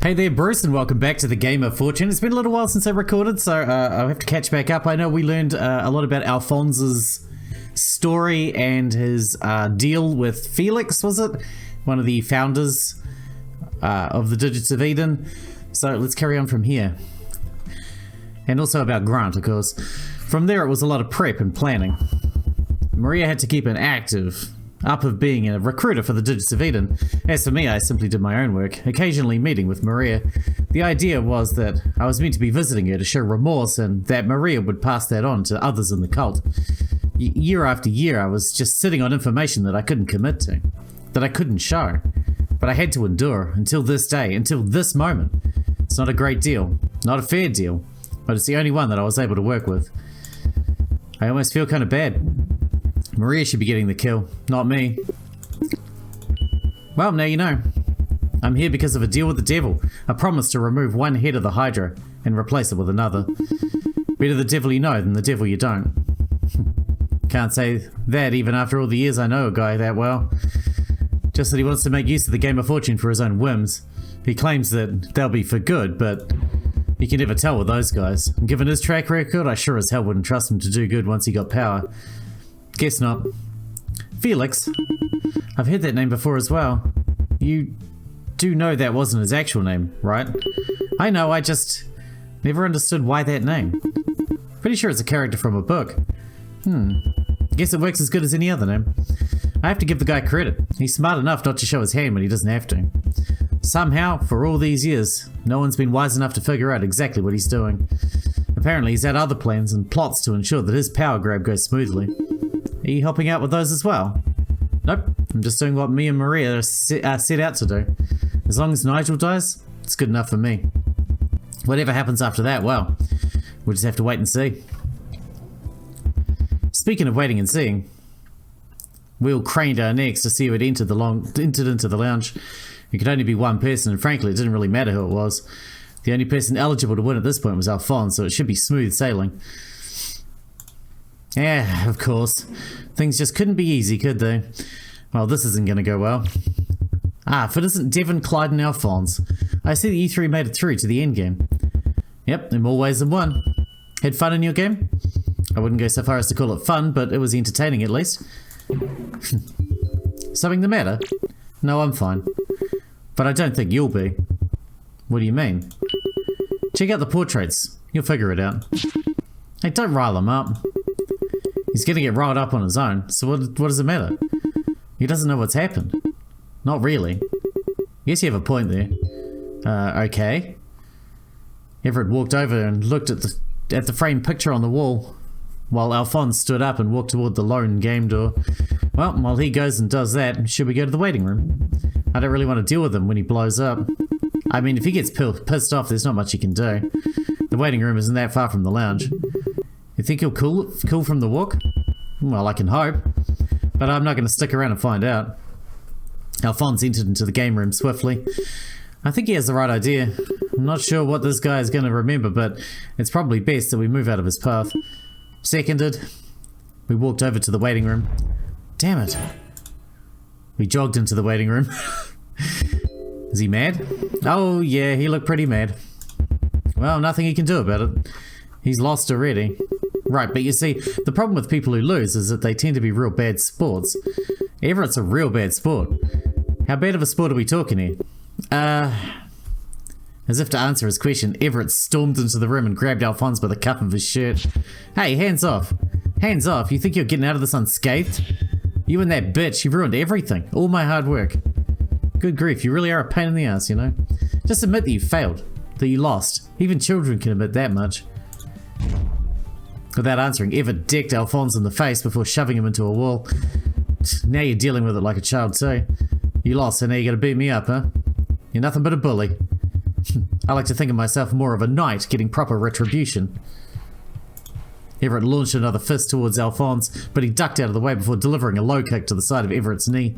Hey there, Bruce, and welcome back to the Game of Fortune. It's been a little while since I recorded, so I'll have to catch back up. I know we learned a lot about Alphonse's story and his deal with Felix, was it? One of the founders of the Digits of Eden. So let's carry on from here. And also about Grant, of course. From there, it was a lot of prep and planning. Maria had to keep an active up of being a recruiter for the Digits of Eden. As for me, I simply did my own work, occasionally meeting with Maria. The idea was that I was meant to be visiting her to show remorse and that Maria would pass that on to others in the cult. Year after year, I was just sitting on information that I couldn't commit to, that I couldn't show. But I had to endure until this day, until this moment. It's not a great deal, not a fair deal, but it's the only one that I was able to work with. I almost feel kind of bad. Maria should be getting the kill, not me. Well, now you know. I'm here because of a deal with the devil. A promise to remove one head of the Hydra and replace it with another. Better the devil you know than the devil you don't. Can't say that even after all the years I know a guy that well. Just that he wants to make use of the Game of Fortune for his own whims. He claims that they'll be for good, but you can never tell with those guys. And given his track record, I sure as hell wouldn't trust him to do good once he got power. Guess not. Felix? I've heard that name before as well. You do know that wasn't his actual name, right? I know, I just never understood why that name. Pretty sure it's a character from a book. Guess it works as good as any other name. I have to give the guy credit. He's smart enough not to show his hand when he doesn't have to. Somehow, for all these years, no one's been wise enough to figure out exactly what he's doing. Apparently he's had other plans and plots to ensure that his power grab goes smoothly. Are you helping out with those as well? Nope, I'm just doing what me and Maria set out to do. As long as Nigel dies, it's good enough for me. Whatever happens after that, well, we'll just have to wait and see. Speaking of waiting and seeing, we all craned our necks to see who had entered into the lounge. It could only be one person, and frankly, it didn't really matter who it was. The only person eligible to win at this point was Alphonse, so it should be smooth sailing. Yeah, of course. Things just couldn't be easy, could they? Well, this isn't going to go well. If it isn't Devon, Clyde and Alphonse. I see that you three made it through to the end game. Yep, in more ways than one. Had fun in your game? I wouldn't go so far as to call it fun, but it was entertaining at least. Something the matter? No, I'm fine. But I don't think you'll be. What do you mean? Check out the portraits. You'll figure it out. Hey, don't rile him up. He's gonna get riled up on his own, so what does it matter? He doesn't know what's happened. Not really. Yes, you have a point there. Okay. Everett walked over and looked at the framed picture on the wall, while Alphonse stood up and walked toward the lone game door. Well, while he goes and does that, should we go to the waiting room? I don't really want to deal with him when he blows up. I mean, if he gets pissed off, there's not much he can do. The waiting room isn't that far from the lounge. You think he'll cool from the walk? Well, I can hope. But I'm not going to stick around and find out. Alphonse entered into the game room swiftly. I think he has the right idea. I'm not sure what this guy is going to remember, but it's probably best that we move out of his path. Seconded. We walked over to the waiting room. Damn it. We jogged into the waiting room. Is he mad? Oh yeah, he looked pretty mad. Well, nothing he can do about it. He's lost already. Right, but you see, the problem with people who lose is that they tend to be real bad sports. Everett's a real bad sport. How bad of a sport are we talking here? As if to answer his question, Everett stormed into the room and grabbed Alphonse by the cuff of his shirt. Hey, hands off. Hands off. You think you're getting out of this unscathed? You and that bitch, you ruined everything. All my hard work. Good grief, you really are a pain in the ass, you know? Just admit that you failed. That you lost. Even children can admit that much. Without answering, Everett decked Alphonse in the face before shoving him into a wall. Now you're dealing with it like a child too. You lost, so now you're gonna beat me up, huh? You're nothing but a bully. I like to think of myself more of a knight getting proper retribution. Everett launched another fist towards Alphonse, but he ducked out of the way before delivering a low kick to the side of Everett's knee.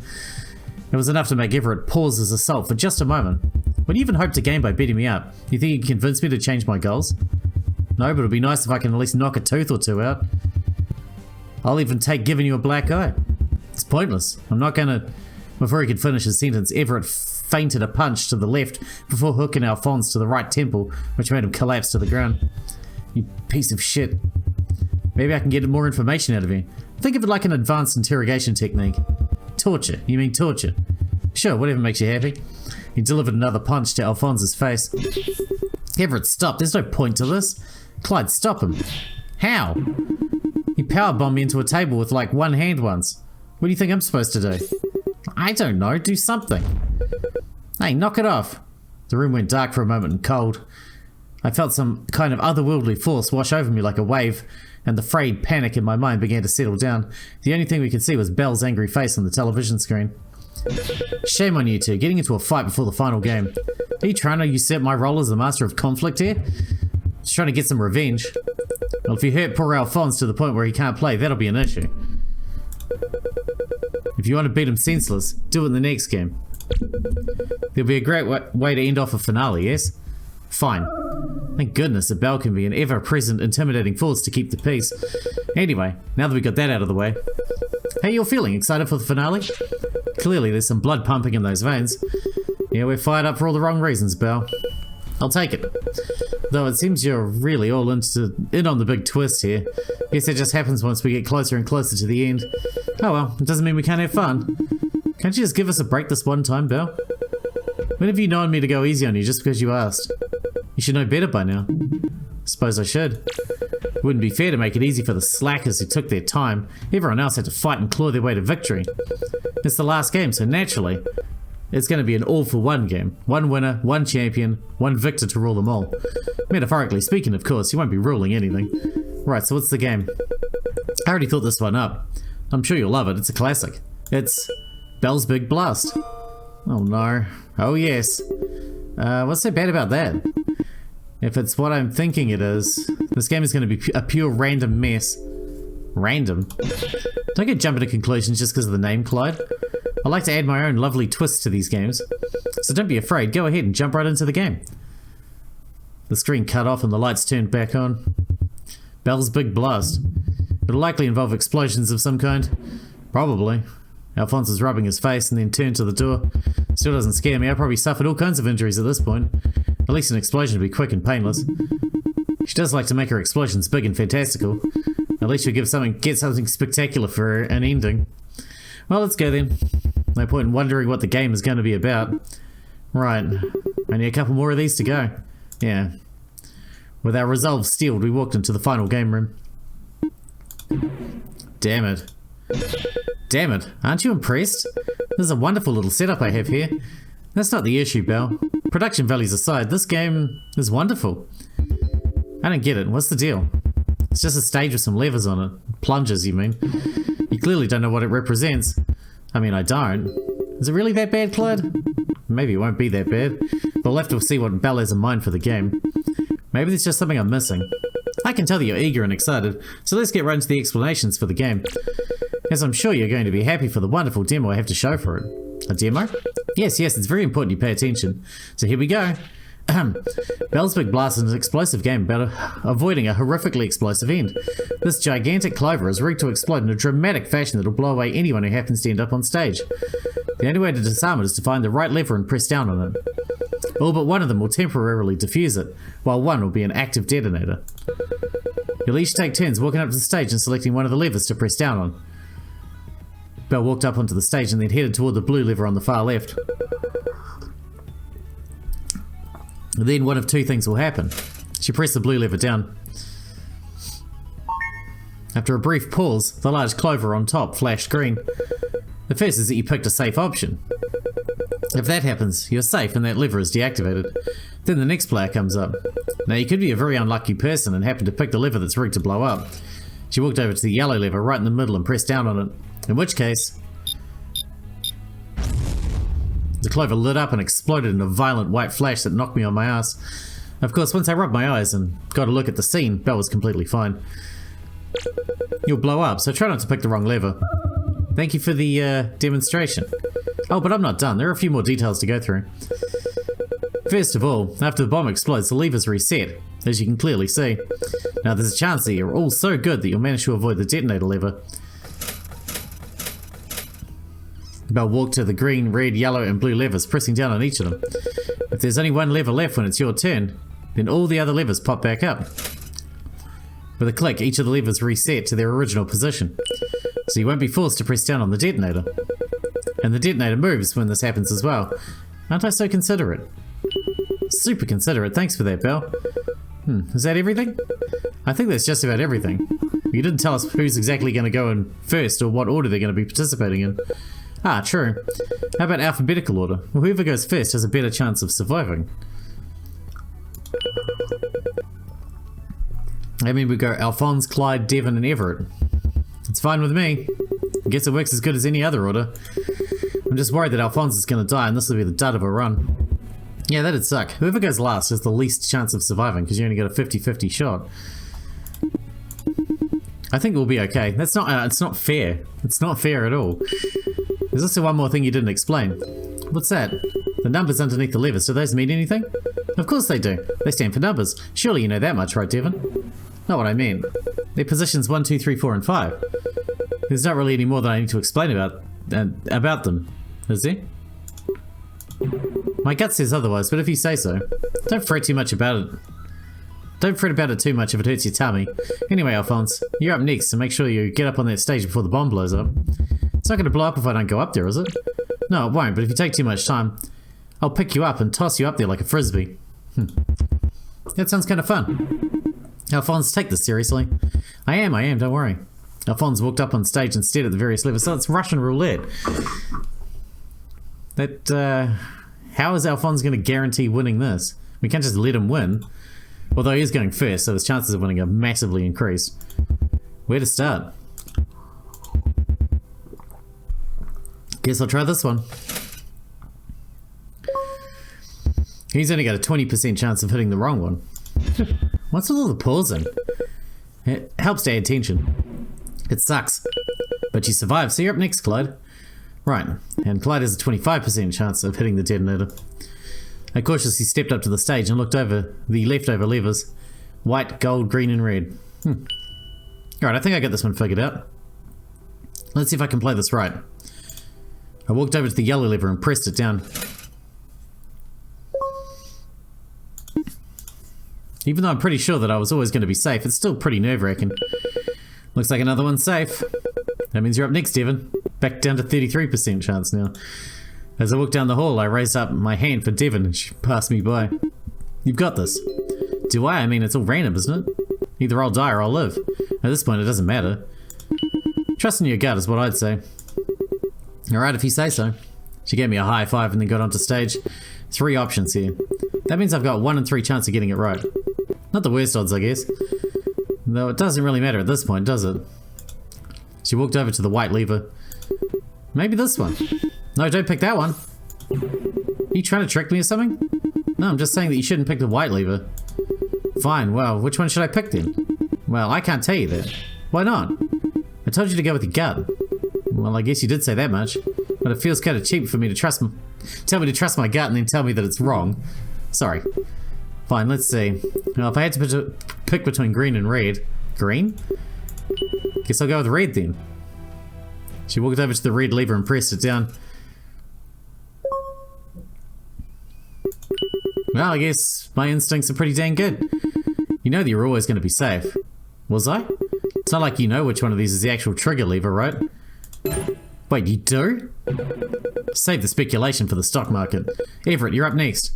It was enough to make Everett pause his assault for just a moment. What do you even hope to gain by beating me up? You think you can convince me to change my goals? No, but it'd be nice if I can at least knock a tooth or two out. I'll even take giving you a black eye. It's pointless. I'm not gonna... Before he could finish his sentence, Everett feinted a punch to the left before hooking Alphonse to the right temple, which made him collapse to the ground. You piece of shit. Maybe I can get more information out of you. Think of it like an advanced interrogation technique. Torture. You mean torture? Sure, whatever makes you happy. He delivered another punch to Alphonse's face. Everett, stop. There's no point to this. Clyde, stop him. How? He powerbombed me into a table with like one hand once. What do you think I'm supposed to do? I don't know. Do something. Hey, knock it off. The room went dark for a moment and cold. I felt some kind of otherworldly force wash over me like a wave, and the frayed panic in my mind began to settle down. The only thing we could see was Belle's angry face on the television screen. Shame on you two, getting into a fight before the final game. Are you trying to usurp my role as the master of conflict here? Just trying to get some revenge. Well, if you hurt poor Alphonse to the point where he can't play, that'll be an issue. If you want to beat him senseless, do it in the next game. There'll be a great way to end off a finale, yes? Fine. Thank goodness that Belle can be an ever-present intimidating force to keep the peace. Anyway, now that we got that out of the way. Hey, you're feeling excited for the finale? Clearly there's some blood pumping in those veins. Yeah, we're fired up for all the wrong reasons, Belle. I'll take it. Though it seems you're really all in on the big twist here. Guess it just happens once we get closer and closer to the end. Oh well, it doesn't mean we can't have fun. Can't you just give us a break this one time, Belle? When have you known me to go easy on you just because you asked? You should know better by now. Suppose I should. It wouldn't be fair to make it easy for the slackers who took their time. Everyone else had to fight and claw their way to victory. It's the last game, so naturally, it's going to be an all-for-one game. One winner, one champion, one victor to rule them all. Metaphorically speaking, of course, you won't be ruling anything. Right, so what's the game? I already thought this one up. I'm sure you'll love it. It's a classic. It's Belle's Big Blast. Oh no. Oh yes. What's so bad about that? If it's what I'm thinking it is, this game is going to be a pure random mess. Random? Don't get jumping to conclusions just because of the name, Clyde. I like to add my own lovely twists to these games. So don't be afraid, go ahead and jump right into the game. The screen cut off and the lights turned back on. Belle's Big Blast. It'll likely involve explosions of some kind. Probably. Alphonse is rubbing his face and then turned to the door. Still doesn't scare me, I probably suffered all kinds of injuries at this point. At least an explosion would be quick and painless. She does like to make her explosions big and fantastical. At least she'll get something spectacular for an ending. Well, let's go then. No point in wondering what the game is going to be about. Right, only a couple more of these to go. Yeah. With our resolve steeled, we walked into the final game room. Damn it. Damn it, aren't you impressed? This is a wonderful little setup I have here. That's not the issue, Belle. Production values aside, this game is wonderful. I don't get it. What's the deal? It's just a stage with some levers on it. Plungers, you mean? You clearly don't know what it represents. I mean, I don't. Is it really that bad, Clyde? Maybe it won't be that bad. But we'll have to see what Belle has in mind for the game. Maybe there's just something I'm missing. I can tell that you're eager and excited, so let's get right into the explanations for the game. As I'm sure you're going to be happy for the wonderful demo I have to show for it. A demo? Yes, it's very important you pay attention. So here we go. Belle's Big Blast is an explosive game about avoiding a horrifically explosive end. This gigantic clover is rigged to explode in a dramatic fashion that will blow away anyone who happens to end up on stage. The only way to disarm it is to find the right lever and press down on it. All but one of them will temporarily defuse it, while one will be an active detonator. You'll each take turns walking up to the stage and selecting one of the levers to press down on. Belle walked up onto the stage and then headed toward the blue lever on the far left. Then one of two things will happen. She pressed the blue lever down. After a brief pause, the large clover on top flashed green. The first is that you picked a safe option. If that happens, you're safe and that lever is deactivated. Then the next player comes up. Now you could be a very unlucky person and happen to pick the lever that's rigged to blow up. She walked over to the yellow lever right in the middle and pressed down on it. In which case, the clover lit up and exploded in a violent white flash that knocked me on my ass. Of course, once I rubbed my eyes and got a look at the scene, Belle was completely fine. You'll blow up, so try not to pick the wrong lever. Thank you for the demonstration. Oh, but I'm not done. There are a few more details to go through. First of all, after the bomb explodes, the levers reset, as you can clearly see. Now there's a chance that you're all so good that you'll manage to avoid the detonator lever. Belle walked to the green, red, yellow and blue levers, pressing down on each of them. If there's only one lever left when it's your turn, then all the other levers pop back up. With a click, each of the levers reset to their original position, so you won't be forced to press down on the detonator. And the detonator moves when this happens as well. Aren't I so considerate? Super considerate, thanks for that, Belle. Is that everything? I think that's just about everything. You didn't tell us who's exactly going to go in first or what order they're going to be participating in. Ah, true. How about alphabetical order? Well, whoever goes first has a better chance of surviving. I mean, we go Alphonse, Clyde, Devon and Everett. It's fine with me. I guess it works as good as any other order. I'm just worried that Alphonse is going to die and this will be the dud of a run. Yeah, that'd suck. Whoever goes last has the least chance of surviving because you only get a 50-50 shot. I think we'll be okay. That's not, it's not fair. It's not fair at all. There's also one more thing you didn't explain. What's that? The numbers underneath the levers, do those mean anything? Of course they do. They stand for numbers. Surely you know that much, right, Devon? Not what I mean. They're positions 1, 2, 3, 4, and 5. There's not really any more that I need to explain about them, is there? My gut says otherwise, but if you say so, don't fret too much about it. Don't fret about it too much if it hurts your tummy. Anyway, Alphonse, you're up next, so make sure you get up on that stage before the bomb blows up. It's not going to blow up if I don't go up there, is it? No, it won't, but if you take too much time, I'll pick you up and toss you up there like a frisbee. That sounds kind of fun. Alphonse, take this seriously. I am, don't worry. Alphonse walked up on stage and stared at the various levers. So it's Russian roulette. How is Alphonse going to guarantee winning this? We can't just let him win. Although he is going first, so his chances of winning are massively increased. Where to start? Guess I'll try this one. He's only got a 20% chance of hitting the wrong one. What's with all the pausing? It helps to add tension. It sucks. But you survived, so you're up next, Clyde. Right, and Clyde has a 25% chance of hitting the detonator. I cautiously stepped up to the stage and looked over the leftover levers. White, gold, green and red. Alright, I think I got this one figured out. Let's see if I can play this right. I walked over to the yellow lever and pressed it down. Even though I'm pretty sure that I was always going to be safe, it's still pretty nerve-wracking. Looks like another one's safe. That means you're up next, Devon. Back down to 33% chance now. As I walked down the hall, I raised up my hand for Devon and she passed me by. You've got this. Do I? I mean, it's all random, isn't it? Either I'll die or I'll live. At this point, it doesn't matter. Trust in your gut is what I'd say. Alright, if you say so. She gave me a high five and then got onto stage. 3 options here. That means I've got 1 in 3 chance of getting it right. Not the worst odds, I guess. Though it doesn't really matter at this point, does it? She walked over to the white lever. Maybe this one. No, don't pick that one. Are you trying to trick me or something? No, I'm just saying that you shouldn't pick the white lever. Fine, well, which one should I pick then? Well, I can't tell you that. Why not? I told you to go with your gut. Well, I guess you did say that much. But it feels kind of cheap for me to tell me to trust my gut and then tell me that it's wrong. Sorry. Fine, let's see. Well, if I had to pick between green and red... Green? Guess I'll go with red then. She walked over to the red lever and pressed it down. Well, I guess my instincts are pretty dang good. You know that you're always going to be safe. Was I? It's not like you know which one of these is the actual trigger lever, right? Wait, you do? Save the speculation for the stock market. Everett, you're up next.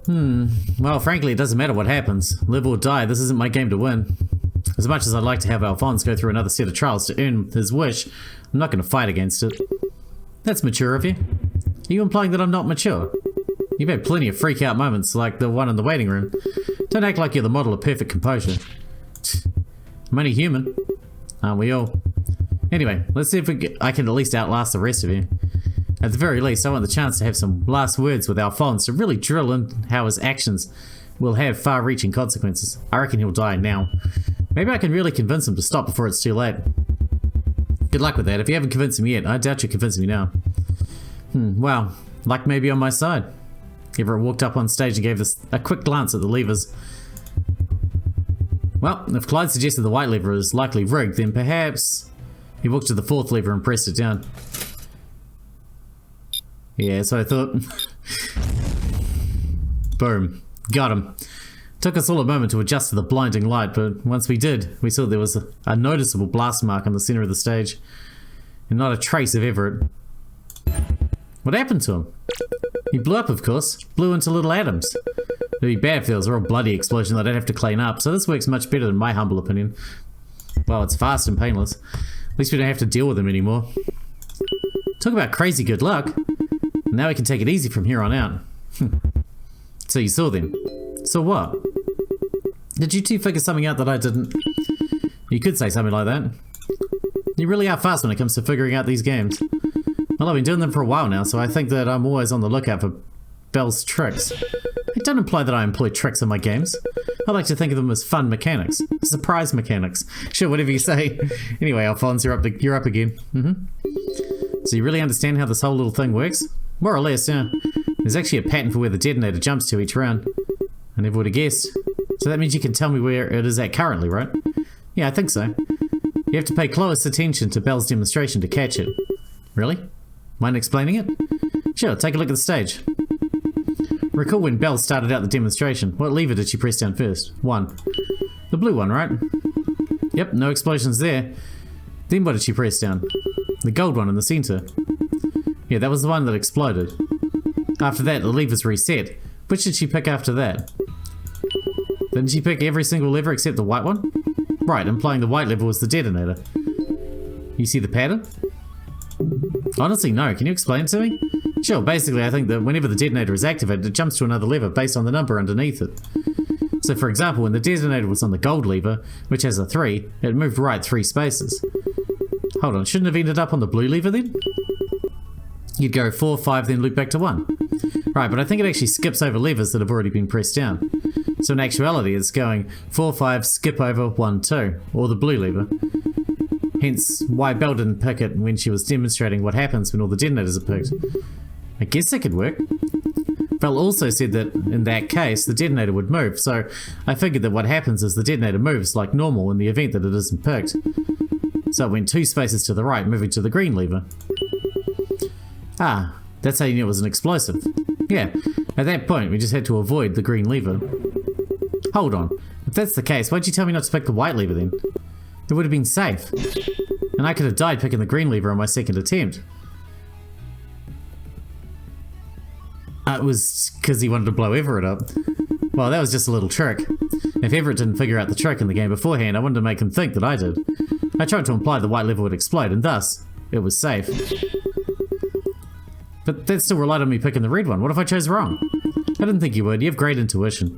Well, frankly, it doesn't matter what happens. Live or die, this isn't my game to win. As much as I'd like to have Alphonse go through another set of trials to earn his wish, I'm not going to fight against it. That's mature of you. Are you implying that I'm not mature? You've had plenty of freak-out moments like the one in the waiting room. Don't act like you're the model of perfect composure. I'm only human. Aren't we all? Anyway, let's see if I can at least outlast the rest of you. At the very least, I want the chance to have some last words with Alphonse to really drill in how his actions will have far-reaching consequences. I reckon he'll die now. Maybe I can really convince him to stop before it's too late. Good luck with that. If you haven't convinced me yet, I doubt you'll convince me now. Well, luck may be on my side. Everett walked up on stage and gave us a quick glance at the levers. Well, if Clyde suggested the white lever is likely rigged, then perhaps... He walked to the 4th lever and pressed it down. Yeah, so I thought. Boom. Got him. Took us all a moment to adjust to the blinding light, but once we did, we saw there was a noticeable blast mark on the center of the stage. And not a trace of Everett. What happened to him? He blew up, of course. Blew into little atoms. It'd be bad if there was a real bloody explosion that I'd have to clean up, so this works much better in my humble opinion. Well, it's fast and painless. At least we don't have to deal with him anymore. Talk about crazy good luck. Now we can take it easy from here on out. So you saw them. Saw what? Did you two figure something out that I didn't? You could say something like that. You really are fast when it comes to figuring out these games. Well, I've been doing them for a while now, so I think that I'm always on the lookout for Belle's tricks. It don't imply that I employ tricks in my games. I like to think of them as fun mechanics. Surprise mechanics. Sure, whatever you say. Anyway, Alphonse, you're up again. So you really understand how this whole little thing works? More or less, yeah. There's actually a pattern for where the detonator jumps to each round. I never would have guessed. So that means you can tell me where it is at currently, right? Yeah, I think so. You have to pay close attention to Belle's demonstration to catch it. Really? Mind explaining it? Sure, take a look at the stage. Recall when Belle started out the demonstration. What lever did she press down first? 1. The blue one, right? Yep, no explosions there. Then what did she press down? The gold one in the center. Yeah, that was the one that exploded. After that, the levers reset. Which did she pick after that? Didn't she pick every single lever except the white one? Right, implying the white lever was the detonator. You see the pattern? Honestly, no. Can you explain it to me? Sure, basically I think that whenever the detonator is activated, it jumps to another lever based on the number underneath it. So for example, when the detonator was on the gold lever, which has a 3, it moved right 3 spaces. Hold on, shouldn't have ended up on the blue lever then? You'd go 4, 5, then loop back to 1. Right, but I think it actually skips over levers that have already been pressed down. So in actuality, it's going 4, 5, skip over 1, 2, or the blue lever. Hence, why Belle didn't pick it when she was demonstrating what happens when all the detonators are picked. I guess that could work. Belle also said that, in that case, the detonator would move, so I figured that what happens is the detonator moves like normal in the event that it isn't picked. So it went 2 spaces to the right, moving to the green lever. Ah, that's how you knew it was an explosive. Yeah, at that point, we just had to avoid the green lever. Hold on, if that's the case, why'd you tell me not to pick the white lever then? It would have been safe. And I could have died picking the green lever on my second attempt. It was because he wanted to blow Everett up. Well, that was just a little trick. If Everett didn't figure out the trick in the game beforehand, I wanted to make him think that I did. I tried to imply the white lever would explode, and thus, it was safe. But that still relied on me picking the red one. What if I chose wrong? I didn't think you would. You have great intuition.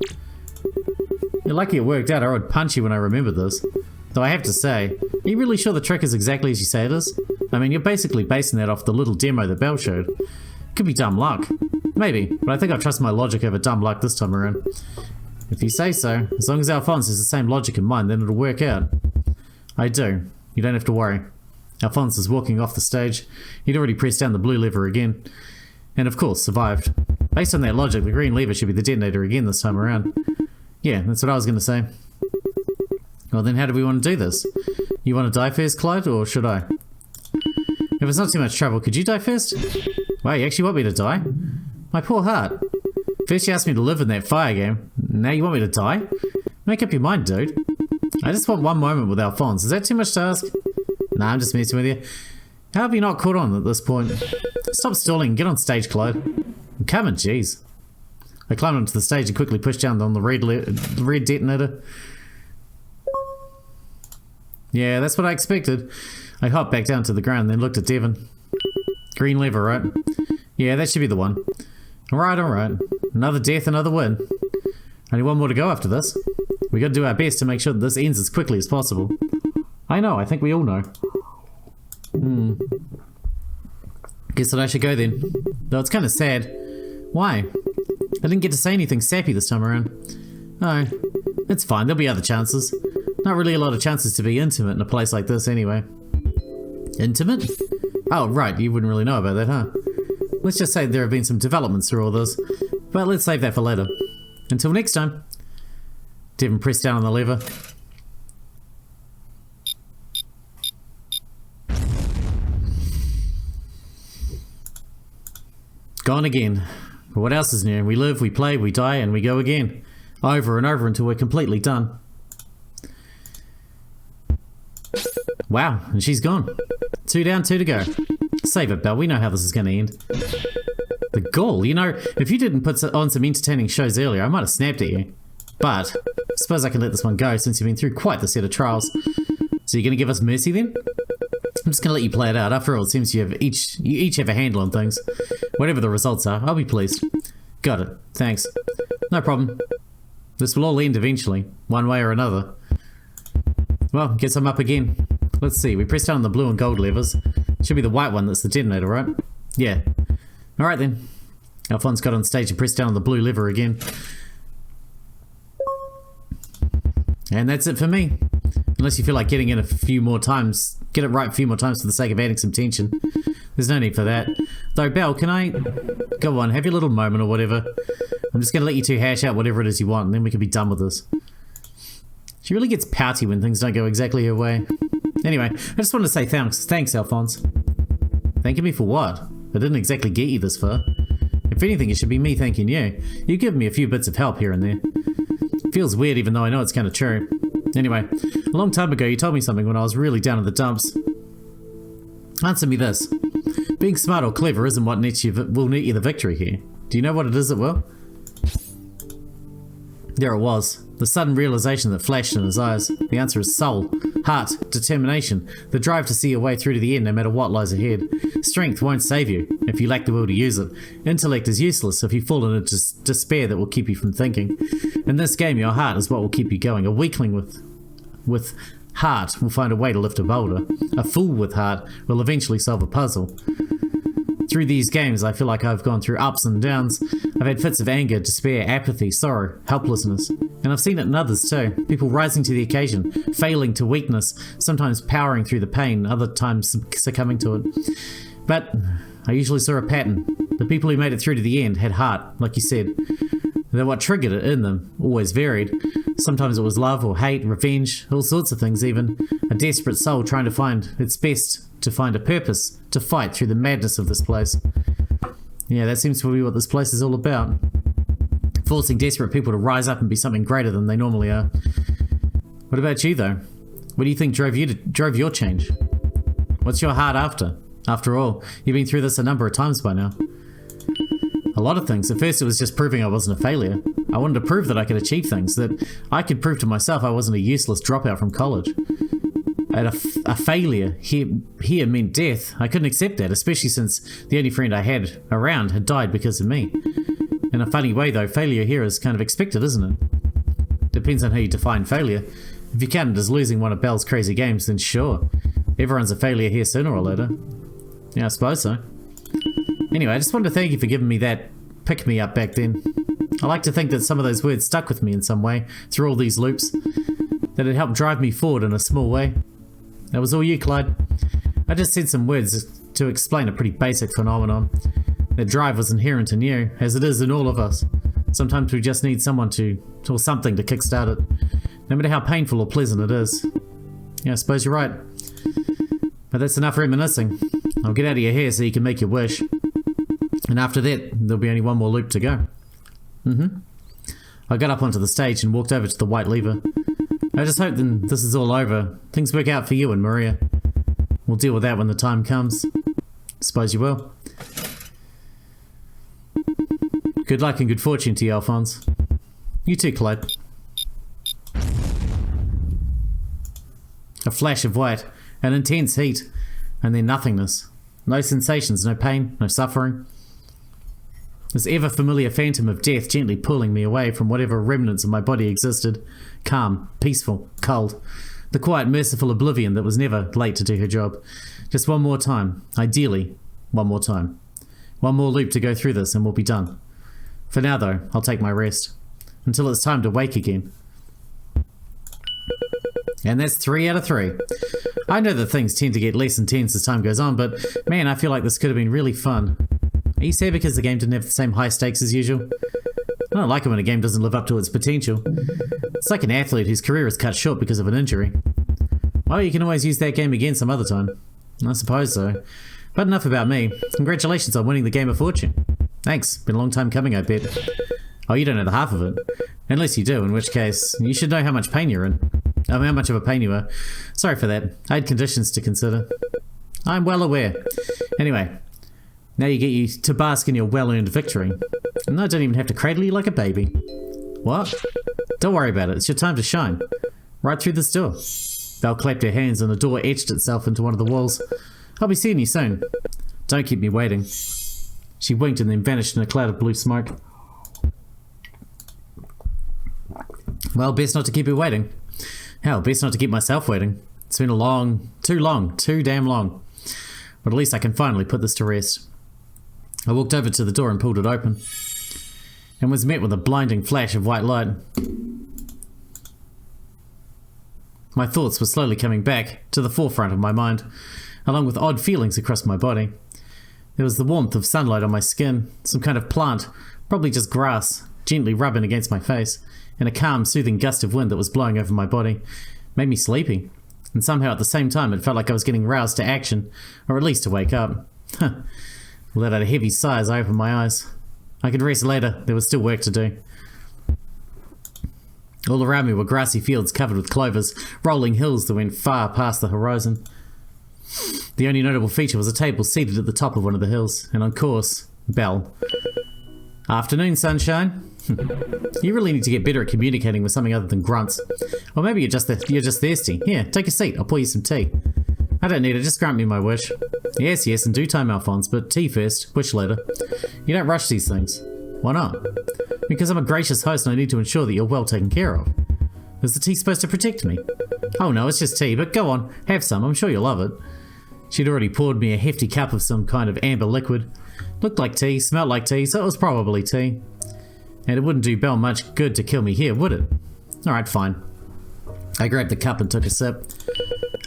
You're lucky it worked out, or I would punch you when I remembered this. Though I have to say, are you really sure the trick is exactly as you say it is? I mean, you're basically basing that off the little demo that Belle showed. Could be dumb luck. Maybe, but I think I'll trust my logic over dumb luck this time around. If you say so, as long as Alphonse has the same logic in mind, then it'll work out. I do. You don't have to worry. Alphonse is walking off the stage. He'd already pressed down the blue lever again. And of course, survived. Based on that logic, the green lever should be the detonator again this time around. Yeah, that's what I was going to say. Well then, how do we want to do this? You want to die first, Clyde, or should I? If it's not too much trouble, could you die first? Wow, you actually want me to die? My poor heart. First you asked me to live in that fire game, now you want me to die? Make up your mind, dude. I just want one moment with Alphonse. Is that too much to ask? Nah, I'm just messing with you. How have you not caught on at this point? Stop stalling, get on stage, Clyde. I'm coming, jeez. I climbed onto the stage and quickly pushed down on the red detonator. Yeah, that's what I expected. I hopped back down to the ground, then looked at Devon. Green lever, right? Yeah, that should be the one. Alright, alright. Another death, another win. Only one more to go after this. We gotta do our best to make sure that this ends as quickly as possible. I know, I think we all know. Guess that I should go then. Though it's kinda sad. Why? I didn't get to say anything sappy this time around. Oh, it's fine, there'll be other chances. Not really a lot of chances to be intimate in a place like this anyway. Intimate? Oh, right, you wouldn't really know about that, huh? Let's just say there have been some developments through all this, but let's save that for later. Until next time. Devon pressed down on the lever. again. But what else is new? We live, we play, we die, and we go again. Over and over until we're completely done. Wow, and she's gone. 2 down, 2 to go. Save it, Belle. We know how this is going to end. The gall. You know, if you didn't put on some entertaining shows earlier, I might have snapped at you. But I suppose I can let this one go since you've been through quite the set of trials. So you're going to give us mercy then? I'm just going to let you play it out. After all, it seems you each have a handle on things. Whatever the results are, I'll be pleased. Got it. Thanks. No problem. This will all end eventually, one way or another. Well, guess I'm up again. Let's see, we press down on the blue and gold levers. It should be the white one that's the detonator, right? Yeah. Alright then. Alphonse got on stage and pressed down on the blue lever again. And that's it for me. Unless you feel like getting in a few more times, get it right a few more times for the sake of adding some tension. There's no need for that. Though, Belle, can I... Go on, have your little moment or whatever. I'm just going to let you two hash out whatever it is you want, and then we can be done with this. She really gets pouty when things don't go exactly her way. Anyway, I just wanted to say thanks. Thanks, Alphonse. Thanking me for what? I didn't exactly get you this far. If anything, it should be me thanking you. You've given me a few bits of help here and there. Feels weird even though I know it's kind of true. Anyway, a long time ago you told me something when I was really down in the dumps. Answer me this. Being smart or clever isn't what will net you the victory here. Do you know what it is that will? There it was. The sudden realization that flashed in his eyes. The answer is soul, heart, determination, the drive to see your way through to the end no matter what lies ahead. Strength won't save you if you lack the will to use it. Intellect is useless if you fall into despair that will keep you from thinking. In this game, your heart is what will keep you going. A weakling with heart will find a way to lift a boulder. A fool with heart will eventually solve a puzzle. Through these games, I feel like I've gone through ups and downs. I've had fits of anger, despair, apathy, sorrow, helplessness. And I've seen it in others too. People rising to the occasion, failing to weakness, sometimes powering through the pain, other times succumbing to it. But I usually saw a pattern. The people who made it through to the end had heart, like you said. Though what triggered it in them always varied. Sometimes it was love or hate, revenge, all sorts of things even. A desperate soul trying to find its best, to find a purpose, to fight through the madness of this place. Yeah, that seems to be what this place is all about. Forcing desperate people to rise up and be something greater than they normally are. What about you though? What do you think drove your change? What's your heart after? After all, you've been through this a number of times by now. A lot of things. At first it was just proving I wasn't a failure. I wanted to prove that I could achieve things, that I could prove to myself I wasn't a useless dropout from college. And a failure here meant death. I couldn't accept that, especially since the only friend I had around had died because of me. In a funny way though, failure here is kind of expected, isn't it? Depends on how you define failure. If you count it as losing one of Belle's crazy games, then sure. Everyone's a failure here sooner or later. Yeah, I suppose so. Anyway, I just wanted to thank you for giving me that pick-me-up back then. I like to think that some of those words stuck with me in some way, through all these loops. That it helped drive me forward in a small way. That was all you, Clyde. I just said some words to explain a pretty basic phenomenon. That drive was inherent in you, as it is in all of us. Sometimes we just need someone or something to kickstart it. No matter how painful or pleasant it is. Yeah, I suppose you're right. But that's enough reminiscing. I'll get out of your hair so you can make your wish. And after that, there'll be only one more loop to go. I got up onto the stage and walked over to the white lever. I just hope then this is all over. Things work out for you and Maria. We'll deal with that when the time comes. Suppose you will. Good luck and good fortune to you, Alphonse. You too, Clyde. A flash of white, an intense heat, and then nothingness. No sensations, no pain, no suffering. This ever-familiar phantom of death gently pulling me away from whatever remnants of my body existed. Calm, peaceful, cold. The quiet, merciful oblivion that was never late to do her job. Just one more time. Ideally, one more time. One more loop to go through this and we'll be done. For now, though, I'll take my rest. Until it's time to wake again. And that's 3 out of 3. I know that things tend to get less intense as time goes on, but man, I feel like this could have been really fun. Are you sad because the game didn't have the same high stakes as usual? I don't like it when a game doesn't live up to its potential. It's like an athlete whose career is cut short because of an injury. Well, you can always use that game again some other time. I suppose so. But enough about me. Congratulations on winning the Game of Fortune. Thanks. Been a long time coming, I bet. Oh, you don't know the half of it. Unless you do, in which case, you should know how much pain you're in. How much of a pain you are. Sorry for that. I had conditions to consider. I'm well aware. Anyway, now you get you to bask in your well-earned victory. And I don't even have to cradle you like a baby. What? Don't worry about it. It's your time to shine. Right through this door. Belle clapped her hands and the door etched itself into one of the walls. I'll be seeing you soon. Don't keep me waiting. She winked and then vanished in a cloud of blue smoke. Well, best not to keep you waiting. Hell, best not to keep myself waiting. It's been too damn long. But at least I can finally put this to rest. I walked over to the door and pulled it open, and was met with a blinding flash of white light. My thoughts were slowly coming back to the forefront of my mind, along with odd feelings across my body. There was the warmth of sunlight on my skin, some kind of plant, probably just grass, gently rubbing against my face, and a calm, soothing gust of wind that was blowing over my body. Made me sleepy, and somehow at the same time it felt like I was getting roused to action, or at least to wake up. Let out a heavy sigh as I opened my eyes. I could rest later, there was still work to do. All around me were grassy fields covered with clovers, rolling hills that went far past the horizon. The only notable feature was a table seated at the top of one of the hills, and on course, Belle. Afternoon, sunshine. You really need to get better at communicating with something other than grunts. Or maybe you're just thirsty. Here, take a seat, I'll pour you some tea. I don't need it, just grant me my wish. Yes, in due time, Alphonse, but tea first, wish later. You don't rush these things. Why not? Because I'm a gracious host and I need to ensure that you're well taken care of. Is the tea supposed to protect me? Oh no, it's just tea, but go on, have some, I'm sure you'll love it. She'd already poured me a hefty cup of some kind of amber liquid. Looked like tea, smelled like tea, so it was probably tea. And it wouldn't do Belle much good to kill me here, would it? Alright, fine. I grabbed the cup and took a sip.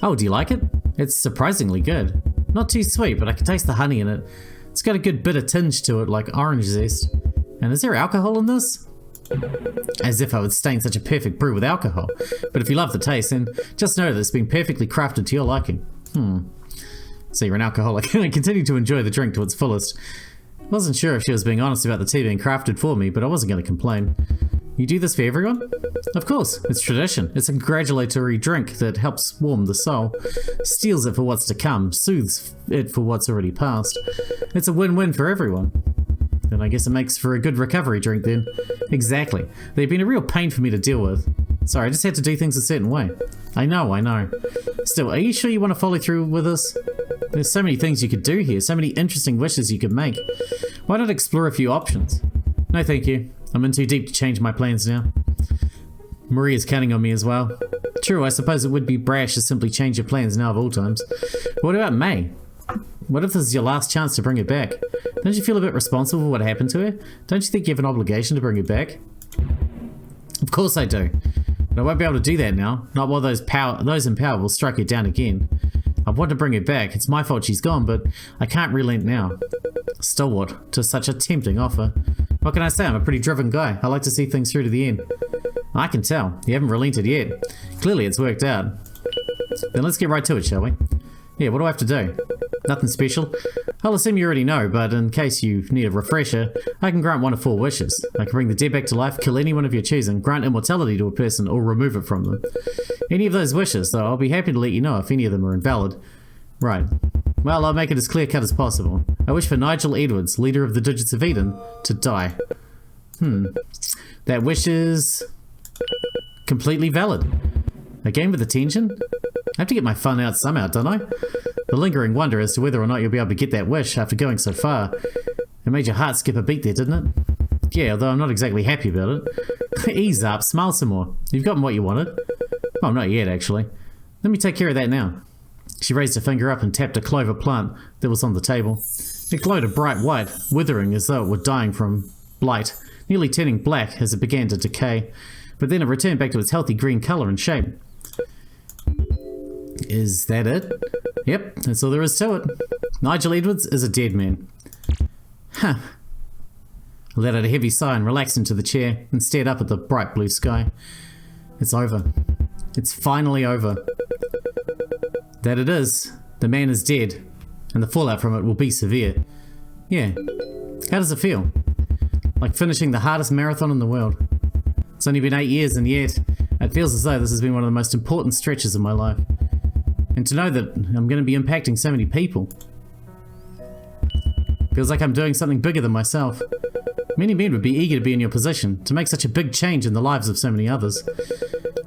Oh, do you like it? It's surprisingly good. Not too sweet, but I can taste the honey in it. It's got a good bitter tinge to it, like orange zest. And is there alcohol in this? As if I would stain such a perfect brew with alcohol. But if you love the taste, then just know that it's been perfectly crafted to your liking. So you're an alcoholic. I continued to enjoy the drink to its fullest. Wasn't sure if she was being honest about the tea being crafted for me, but I wasn't going to complain. You do this for everyone? Of course, it's tradition. It's a congratulatory drink that helps warm the soul, steals it for what's to come, soothes it for what's already past. It's a win-win for everyone. Then I guess it makes for a good recovery drink then. Exactly. They've been a real pain for me to deal with. Sorry, I just had to do things a certain way. I know. Still, are you sure you want to follow through with this? There's so many things you could do here, so many interesting wishes you could make. Why not explore a few options? No thank you. I'm in too deep to change my plans now. Maria's counting on me as well. True, I suppose it would be brash to simply change your plans now of all times. But what about May? What if this is your last chance to bring her back? Don't you feel a bit responsible for what happened to her? Don't you think you have an obligation to bring her back? Of course I do. But I won't be able to do that now. Not while those in power will strike her down again. I want to bring her back. It's my fault she's gone, but I can't relent now. Stalwart to such a tempting offer. What can I say? I'm a pretty driven guy. I like to see things through to the end. I can tell. You haven't relented yet. Clearly it's worked out. Then let's get right to it, shall we? Yeah, what do I have to do? Nothing special. I'll assume you already know, but in case you need a refresher, I can grant one of 4 wishes. I can bring the dead back to life, kill anyone of your choosing, grant immortality to a person, or remove it from them. Any of those wishes, though, I'll be happy to let you know if any of them are invalid. Right. Well, I'll make it as clear-cut as possible. I wish for Nigel Edwards, leader of the Digits of Eden, to die. That wish is completely valid. A game with attention? I have to get my fun out somehow, don't I? The lingering wonder as to whether or not you'll be able to get that wish after going so far. It made your heart skip a beat there, didn't it? Yeah, although I'm not exactly happy about it. Ease up, smile some more. You've gotten what you wanted. Well, not yet, actually. Let me take care of that now. She raised her finger up and tapped a clover plant that was on the table. It glowed a bright white, withering as though it were dying from blight, nearly turning black as it began to decay, but then it returned back to its healthy green colour and shape. Is that it? Yep, that's all there is to it. Nigel Edwards is a dead man. Huh. I let out a heavy sigh and relaxed into the chair and stared up at the bright blue sky. It's over. It's finally over. That it is. The man is dead, and the fallout from it will be severe. Yeah, How does it feel? Like finishing the hardest marathon in the world. It's only been 8 years and yet it feels as though this has been one of the most important stretches of my life. And to know that I'm going to be impacting so many people. Feels like I'm doing something bigger than myself. Many men would be eager to be in your position, to make such a big change in the lives of so many others.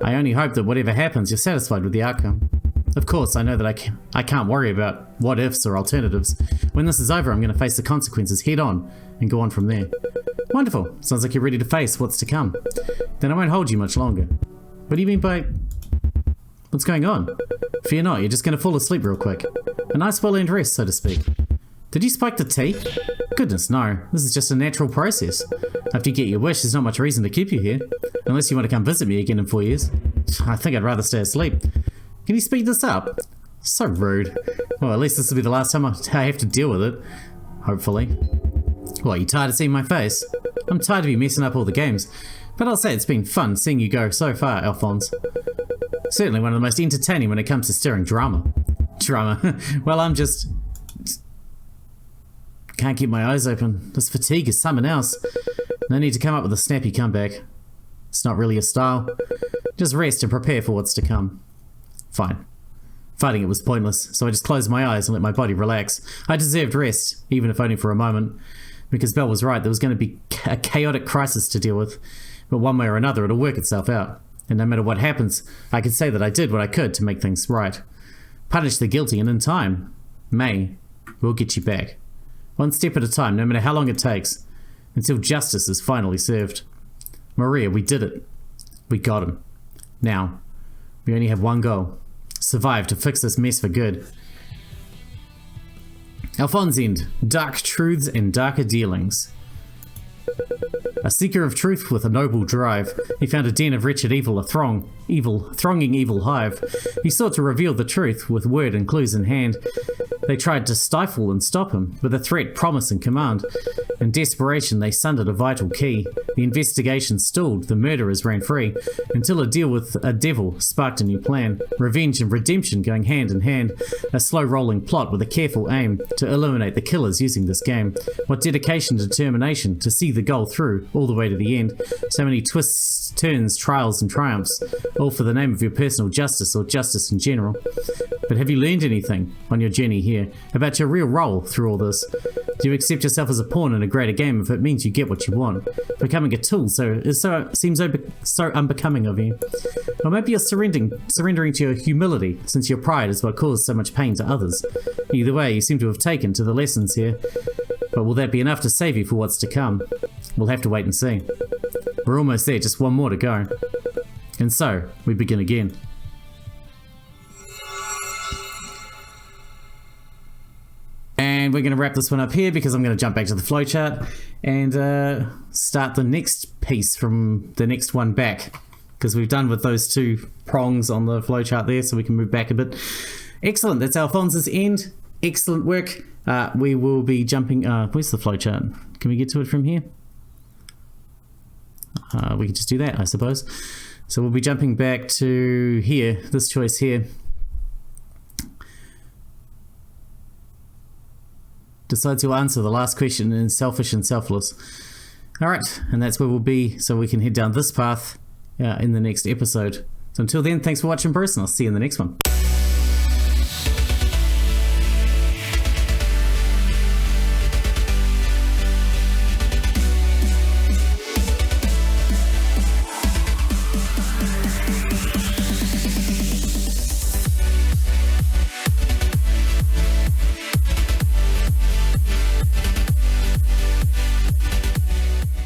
I only hope that whatever happens, you're satisfied with the outcome. Of course, I know that I can't worry about what ifs or alternatives. When this is over, I'm going to face the consequences head on and go on from there. Wonderful. Sounds like you're ready to face what's to come. Then I won't hold you much longer. What do you mean by... What's going on? Fear not, you're just going to fall asleep real quick. A nice well-earned rest, so to speak. Did you spike the tea? Goodness, no. This is just a natural process. After you get your wish, there's not much reason to keep you here. Unless you want to come visit me again in 4 years. I think I'd rather stay asleep. Can you speed this up? So rude. Well, at least this will be the last time I have to deal with it. Hopefully. Well, you tired of seeing my face? I'm tired of you messing up all the games. But I'll say it's been fun seeing you go so far, Alphonse. Certainly one of the most entertaining when it comes to stirring drama. Drama? Well, I'm just... Can't keep my eyes open. This fatigue is something else. No need to come up with a snappy comeback. It's not really a style. Just rest and prepare for what's to come. Fine. Fighting it was pointless, so I just closed my eyes and let my body relax. I deserved rest, even if only for a moment. Because Belle was right, there was going to be a chaotic crisis to deal with. But one way or another, it'll work itself out. And no matter what happens, I can say that I did what I could to make things right. Punish the guilty, and in time, we'll get you back. One step at a time, no matter how long it takes, until justice is finally served. Maria, we did it. We got him. Now, we only have one goal. Survive to fix this mess for good. Alphonse End. Dark truths and darker dealings. A seeker of truth with a noble drive, he found a den of wretched evil, thronging evil hive. He sought to reveal the truth with word and clues in hand. They tried to stifle and stop him, with a threat, promise and command. In desperation, they sundered a vital key. The investigation stalled, the murderers ran free, until a deal with a devil sparked a new plan. Revenge and redemption going hand in hand. A slow-rolling plot with a careful aim to eliminate the killers using this game. What dedication and determination to see the goal through, all the way to the end. So many twists, turns, trials and triumphs, all for the name of your personal justice or justice in general. But have you learned anything on your journey here about your real role through all this? Do you accept yourself as a pawn in a greater game if it means you get what you want? Becoming a tool seems so unbecoming of you. Or maybe you're surrendering to your humility, since your pride is what caused so much pain to others. Either way, you seem to have taken to the lessons here. But will that be enough to save you for what's to come? We'll have to wait and see. We're almost there, just one more to go. And so, we begin again. And we're going to wrap this one up here because I'm going to jump back to the flowchart and start the next piece from the next one back. Because we've done with those two prongs on the flowchart there, so we can move back a bit. Excellent, that's Alphonse's End. Excellent work. We will be jumping... where's the flowchart? Can we get to it from here? We can just do that, I suppose. So we'll be jumping back to here, this choice here. Decides you'll answer the last question in selfish and selfless. Alright, and that's where we'll be, so we can head down this path in the next episode. So until then, thanks for watching, Bruce, and I'll see you in the next one.